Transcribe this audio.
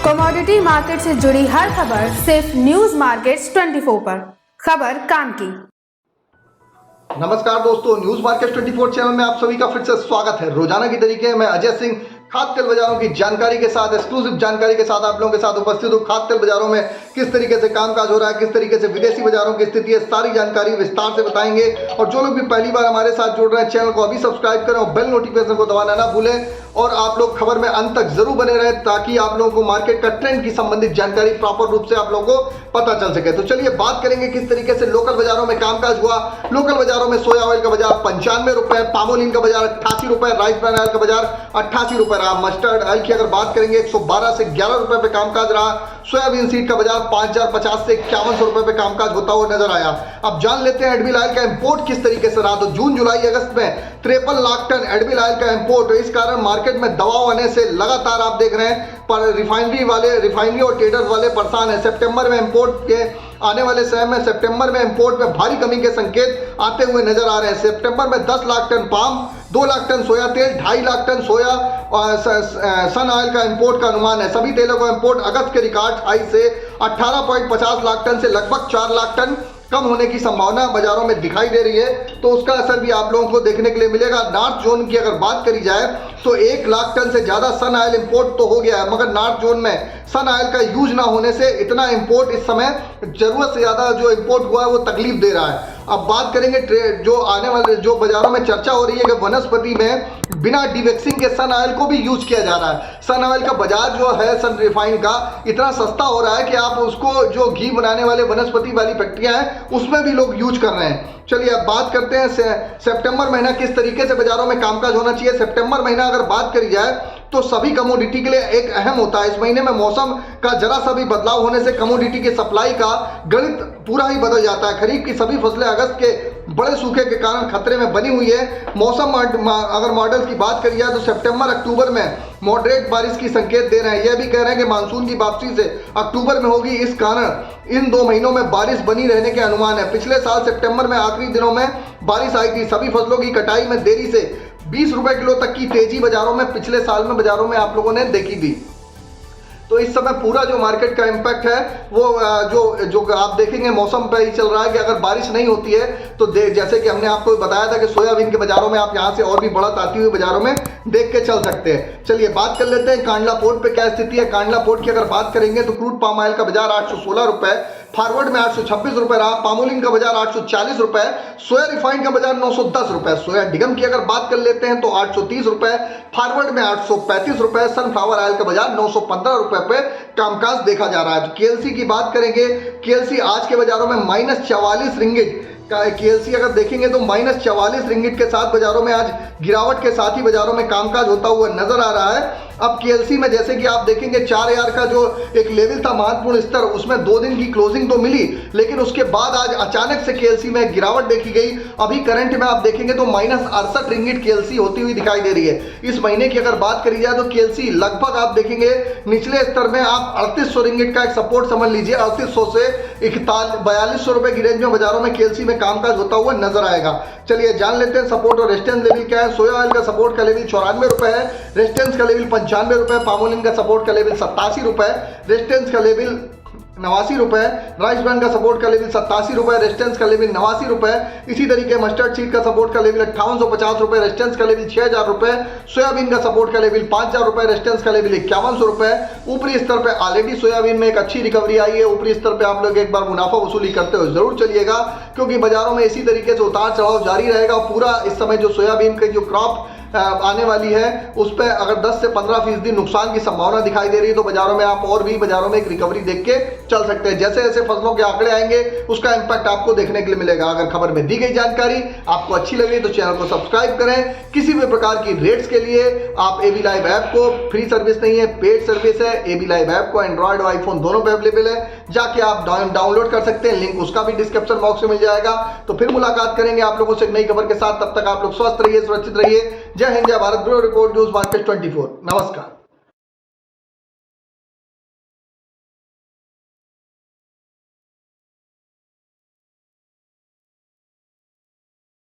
Commodity market से जुड़ी हर खबर सिर्फ न्यूज मार्केट्स 24 पर। खबर काम की। नमस्कार दोस्तों, न्यूज मार्केट 24 चैनल में आप सभी का फिर से स्वागत है। रोजाना की तरीके मैं अजय सिंह खाद्य तेल बाजारों की जानकारी के साथ, एक्सक्लूसिव जानकारी के साथ आप लोगों के साथ उपस्थित हूँ। खाद्य तेल बाजारों में किस तरीके से कामकाज हो रहा है, किस तरीके से विदेशी बाजारों की स्थिति है, सारी जानकारी विस्तार से बताएंगे। और जो लोग भी पहली बार हमारे साथ जुड़ रहे हैं, चैनल को अभी सब्सक्राइब करें और बेल नोटिफिकेशन को दबाना ना भूलें। और आप लोग खबर में अंत तक जरूर बने रहे ताकि आप लोगों को मार्केट का ट्रेंड की संबंधित जानकारी प्रॉपर रूप से आप लोगों को पता चल सके। तो चलिए बात करेंगे किस तरीके से लोकल बाजारों में कामकाज हुआ। लोकल बाजारों में सोया ऑयल का बाजार 95 रुपए, पामोलिन का बाजार 88 रुपए, राइस ब्रांड ऑयल का बाजार 88 रुपए रहा। मस्टर्ड ऑयल की अगर बात करेंगे 112 से 11 रुपए पे कामकाज रहा। सोयाबीन सीड का बाजार 5050 से 5100 रुपए पे कामकाज होता हुआ नजर आया। अब जान लेते हैं एडबिल ऑयल का इंपोर्ट किस तरीके से रहा। तो जून जुलाई अगस्त में 53 लाख टन एडबिल ऑयल का इंपोर्ट। इस कारण मार्केट में दबाव आने से लगातार आप देख रहे हैं पर रिफाइनरी और ट्रेडर्स वाले परेशान है। सितंबर में इंपोर्ट के आने वाले समय में सितंबर में इंपोर्ट में भारी कमी के संकेत आते हुए नजर आ रहे हैं। सितंबर में 10 lakh ton palm, 2 lakh ton soya तेल, 2.5 लाख टन सोया और सन ऑयल का इंपोर्ट का अनुमान है। सभी तेलों का इंपोर्ट अगस्त के रिकॉर्ड हाई से 18.50 लाख टन से लगभग 4 लाख टन कम होने की संभावना बाजारों में दिखाई दे रही है। तो उसका असर भी आप लोगों को देखने के लिए मिलेगा। नॉर्थ जोन की अगर बात करी जाए तो 1 लाख टन से ज्यादा सन ऑयल इंपोर्ट तो हो गया है, मगर नॉर्थ जोन में सन ऑयल का यूज ना होने से इतना इंपोर्ट इस समय जरूरत से ज्यादा जो इंपोर्ट हुआ है वो तकलीफ दे रहा है। अब बात करेंगे जो आने वाले जो बाजारों में चर्चा हो रही है कि वनस्पति में बिना डिवेक्सिंग के सन ऑयल को भी यूज किया जा रहा है। सन ऑयल का बाजार जो है सन रिफाइन का इतना सस्ता हो रहा है कि आप उसको जो घी बनाने वाले वनस्पति वाली फैक्ट्रियां हैं उसमें भी लोग यूज कर रहे हैं। चलिए अब बात करते हैं सितंबर महीना किस तरीके से बाजारों में कामकाज होना चाहिए। सितंबर महीना अगर बात करी जाए तो सभी कमोडिटी के लिए एक अहम होता है। इस महीने में मौसम का जरा सा भी बदलाव होने से कमोडिटी के सप्लाई का गणित पूरा ही बदल जाता है। खरीफ की सभी फसलें अगस्त के बड़े सूखे के कारण खतरे में बनी हुई है। मौसम अगर मॉडल की बात करी जाए तो सितंबर अक्टूबर में मॉडरेट बारिश की संकेत दे रहे हैं। यह भी कह रहे हैं कि मानसून की वापसी से अक्टूबर में होगी। इस कारण इन 2 महीनों में बारिश बनी रहने के अनुमान है। पिछले साल सितंबर में आखिरी दिनों में बारिश आई थी। सभी फसलों की कटाई में देरी से 20 रुपए किलो तक की तेजी बाजारों में पिछले साल में बाजारों में आप लोगों ने देखी थी। तो इस समय पूरा जो मार्केट का इंपैक्ट है वो जो आप देखेंगे मौसम पे ही चल रहा है कि अगर बारिश नहीं होती है तो जैसे कि हमने आपको बताया था कि सोयाबीन के बाजारों में आप यहां से और भी बढ़त आती हुई बाजारों में देख के चल सकते हैं। चलिए बात कर लेते हैं कांडला पोर्ट पे क्या स्थिति है। कांडला पोर्ट की अगर बात करेंगे तो क्रूड पाम ऑयल का बाजार 816 रुपए, फॉरवर्ड में 826 रुपए रहा। पामोलिन का बाजार 840 रुपए, सोया रिफाइंड का बाजार 910 रुपए। सोया डिगम की अगर बात कर लेते हैं तो 830 रुपए, फॉरवर्ड में 835 रुपए। सनफ्लावर ऑयल का बाजार 915 रुपए पे कामकाज देखा जा रहा है। केएलसी की बात करेंगे, केएलसी आज के बाजारों में -44 रिंगिट का केएलसी अगर देखेंगे तो -44 रिंगिट के साथ बाजारों में आज गिरावट के साथ ही बाजारों में कामकाज होता हुआ नजर आ रहा है। अब केएलसी में जैसे कि आप देखेंगे 4000 का जो एक लेवल था महत्वपूर्ण स्तर, उसमें 2 दिन की क्लोजिंग तो मिली, लेकिन उसके बाद आज अचानक से केएलसी में गिरावट देखी गई। अभी करंट में आप देखेंगे तो -68 रिंगिट केएलसी होती हुई दिखाई दे रही है। इस महीने की अगर बात करी जाए तो केएलसी लगभग आप देखेंगे निचले स्तर में आप 3800 रिंगिट का एक सपोर्ट समझ लीजिए। 3800 से 4200 रुपए की रेंज में बाजारों में केएलसी में कामकाज होता हुआ नजर आएगा। चलिए जान लेते हैं सपोर्ट और रेजिस्टेंस लेवल क्या है। सोया ऑयल का सपोर्ट का लेवल 94 रुपए है, रेजिस्टेंस का लेवल 95 रुपए। पामोलिन का सपोर्ट का लेवल 87 रुपए, रेजिस्टेंस का लेवल 89 रुपए। राइस ब्रांड का सपोर्ट का लेवल 87 रुपए, रेजिस्टेंस का लेवल 89 रुपए। इसी तरीके मस्टर्ड सीड का सपोर्ट का लेवल 5850 रुपए, रेजिस्टेंस का लेवल 6000 रुपए। सोयाबीन का सपोर्ट का लेवल 5000 रुपए, रेजिस्टेंस का लेवल 5100 रुपए। ऊपरी स्तर पे ऑलरेडी सोयाबीन में एक अच्छी रिकवरी आई है। ऊपरी स्तर पे आप लोग एक बार मुनाफा वसूली करते हुए जरूर चलिएगा, क्योंकि बाजारों में इसी तरीके से उतार चढ़ाव जारी रहेगा। पूरा इस समय जो सोयाबीन की जो क्रॉप आने वाली है उस पर अगर 10 से 15% नुकसान की संभावना दिखाई दे रही है तो बाजारों में आप और भी बाजारों में एक रिकवरी देख के चल सकते हैं। जैसे जैसे फसलों के आंकड़े आएंगे उसका इंपैक्ट आपको देखने के लिए मिलेगा। अगर खबर में दी गई जानकारी आपको अच्छी लगी तो चैनल को सब्सक्राइब करें। किसी भी प्रकार की रेट्स के लिए आप एबी लाइव ऐप को, फ्री सर्विस नहीं है, पेड सर्विस है। एबी लाइव ऐप को एंड्रॉइड और आईफोन दोनों पे अवेलेबल है, जाके आप डाउनलोड कर सकते हैं। लिंक उसका भी डिस्क्रिप्शन बॉक्स में मिल जाएगा। तो फिर मुलाकात करेंगे आप लोगों से एक नई खबर के साथ। तब तक आप लोग स्वस्थ रहिए, सुरक्षित रहिए। जय हिंद, जय Bharat. Bureau report, news market 24। नमस्कार।